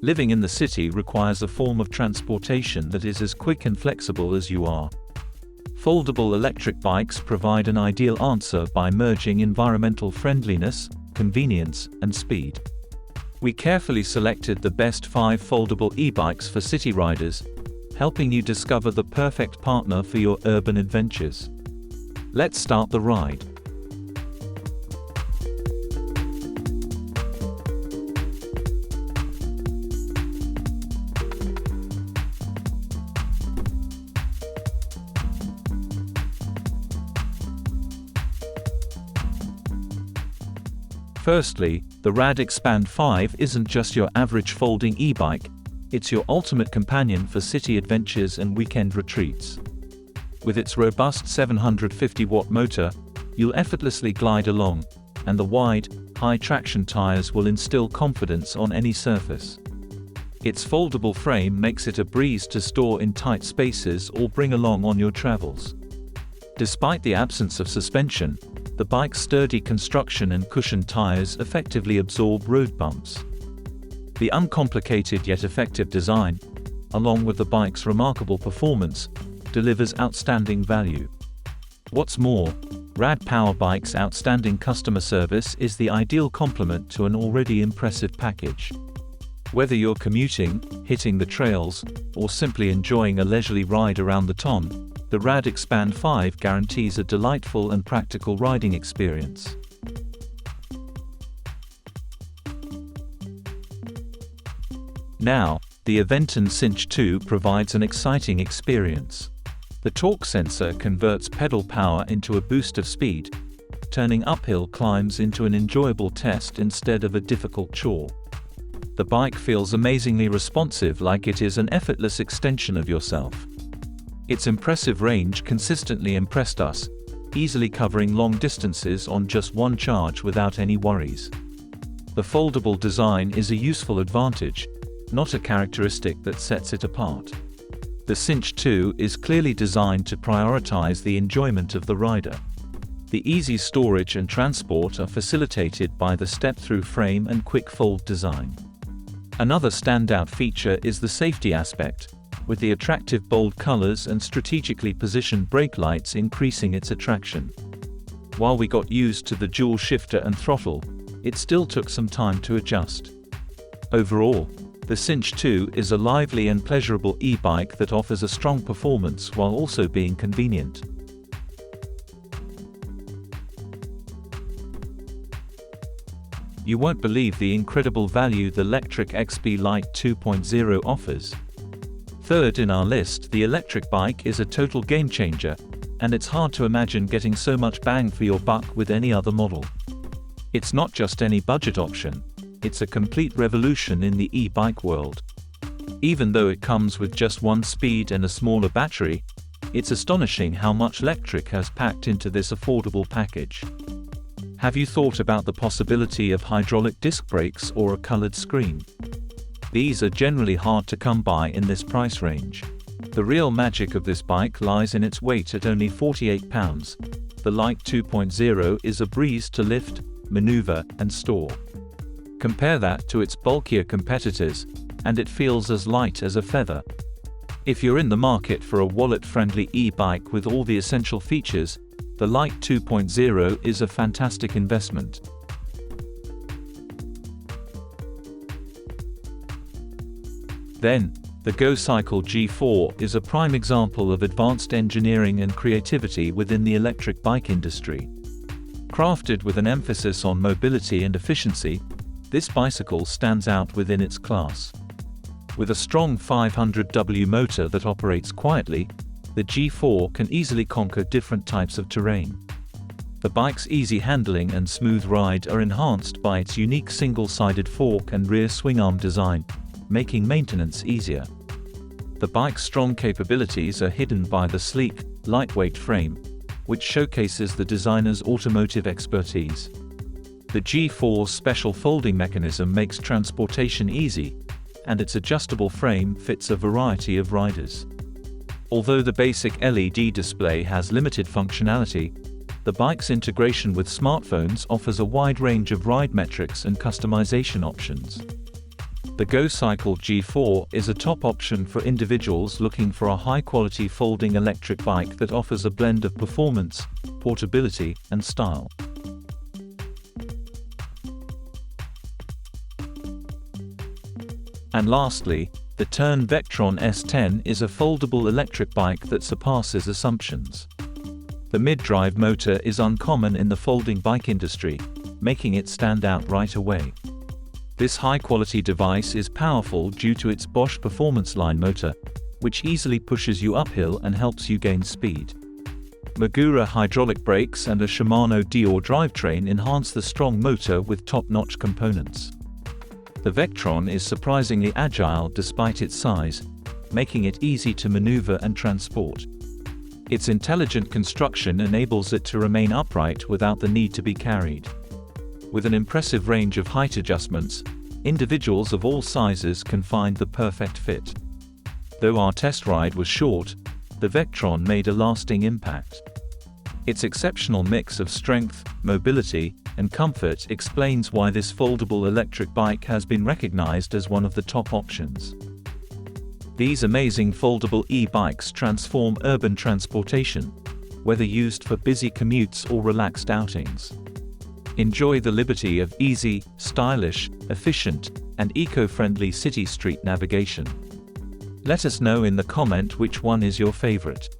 Living in the city requires a form of transportation that is as quick and flexible as you are. Foldable electric bikes provide an ideal answer by merging environmental friendliness, convenience, and speed. We carefully selected the best 5 foldable e-bikes for city riders, helping you discover the perfect partner for your urban adventures. Let's start the ride. Firstly, the RadExpand 5 isn't just your average folding e-bike, it's your ultimate companion for city adventures and weekend retreats. With its robust 750-watt motor, you'll effortlessly glide along, and the wide, high-traction tires will instill confidence on any surface. Its foldable frame makes it a breeze to store in tight spaces or bring along on your travels. Despite the absence of suspension, the bike's sturdy construction and cushioned tires effectively absorb road bumps. The uncomplicated yet effective design, along with the bike's remarkable performance, delivers outstanding value. What's more, Rad Power Bike's outstanding customer service is the ideal complement to an already impressive package. Whether you're commuting, hitting the trails, or simply enjoying a leisurely ride around the town, the RadExpand 5 guarantees a delightful and practical riding experience. Now, the Aventon Sinch.2 provides an exciting experience. The torque sensor converts pedal power into a boost of speed, turning uphill climbs into an enjoyable test instead of a difficult chore. The bike feels amazingly responsive, like it is an effortless extension of yourself. Its impressive range consistently impressed us, easily covering long distances on just one charge without any worries. The foldable design is a useful advantage, not a characteristic that sets it apart. The Sinch.2 is clearly designed to prioritize the enjoyment of the rider. The easy storage and transport are facilitated by the step-through frame and quick fold design. Another standout feature is the safety aspect, with the attractive bold colors and strategically positioned brake lights increasing its attraction. While we got used to the dual shifter and throttle, it still took some time to adjust. Overall, the Sinch.2 is a lively and pleasurable e-bike that offers a strong performance while also being convenient. You won't believe the incredible value the Lectric XP Lite 2.0 offers. Third in our list, the electric bike is a total game-changer, and it's hard to imagine getting so much bang for your buck with any other model. It's not just any budget option, it's a complete revolution in the e-bike world. Even though it comes with just one speed and a smaller battery, it's astonishing how much Lectric has packed into this affordable package. Have you thought about the possibility of hydraulic disc brakes or a colored screen? These are generally hard to come by in this price range. The real magic of this bike lies in its weight at only 48 pounds. The Lite 2.0 is a breeze to lift, maneuver, and store. Compare that to its bulkier competitors, and it feels as light as a feather. If you're in the market for a wallet-friendly e-bike with all the essential features, the Lite 2.0 is a fantastic investment. Then, the GoCycle G4 is a prime example of advanced engineering and creativity within the electric bike industry. Crafted with an emphasis on mobility and efficiency, this bicycle stands out within its class. With a strong 500W motor that operates quietly, the G4 can easily conquer different types of terrain. The bike's easy handling and smooth ride are enhanced by its unique single-sided fork and rear swing-arm design, making maintenance easier. The bike's strong capabilities are hidden by the sleek, lightweight frame, which showcases the designer's automotive expertise. The G4's special folding mechanism makes transportation easy, and its adjustable frame fits a variety of riders. Although the basic LED display has limited functionality, the bike's integration with smartphones offers a wide range of ride metrics and customization options. The GoCycle G4 is a top option for individuals looking for a high-quality folding electric bike that offers a blend of performance, portability, and style. And lastly, the Tern Vektron S10 is a foldable electric bike that surpasses assumptions. The mid-drive motor is uncommon in the folding bike industry, making it stand out right away. This high-quality device is powerful due to its Bosch Performance Line motor, which easily pushes you uphill and helps you gain speed. Magura hydraulic brakes and a Shimano Dior drivetrain enhance the strong motor with top-notch components. The Vektron is surprisingly agile despite its size, making it easy to maneuver and transport. Its intelligent construction enables it to remain upright without the need to be carried. With an impressive range of height adjustments, individuals of all sizes can find the perfect fit. Though our test ride was short, the Vektron made a lasting impact. Its exceptional mix of strength, mobility, and comfort explains why this foldable electric bike has been recognized as one of the top options. These amazing foldable e-bikes transform urban transportation, whether used for busy commutes or relaxed outings. Enjoy the liberty of easy, stylish, efficient, and eco-friendly city street navigation. Let us know in the comment which one is your favorite.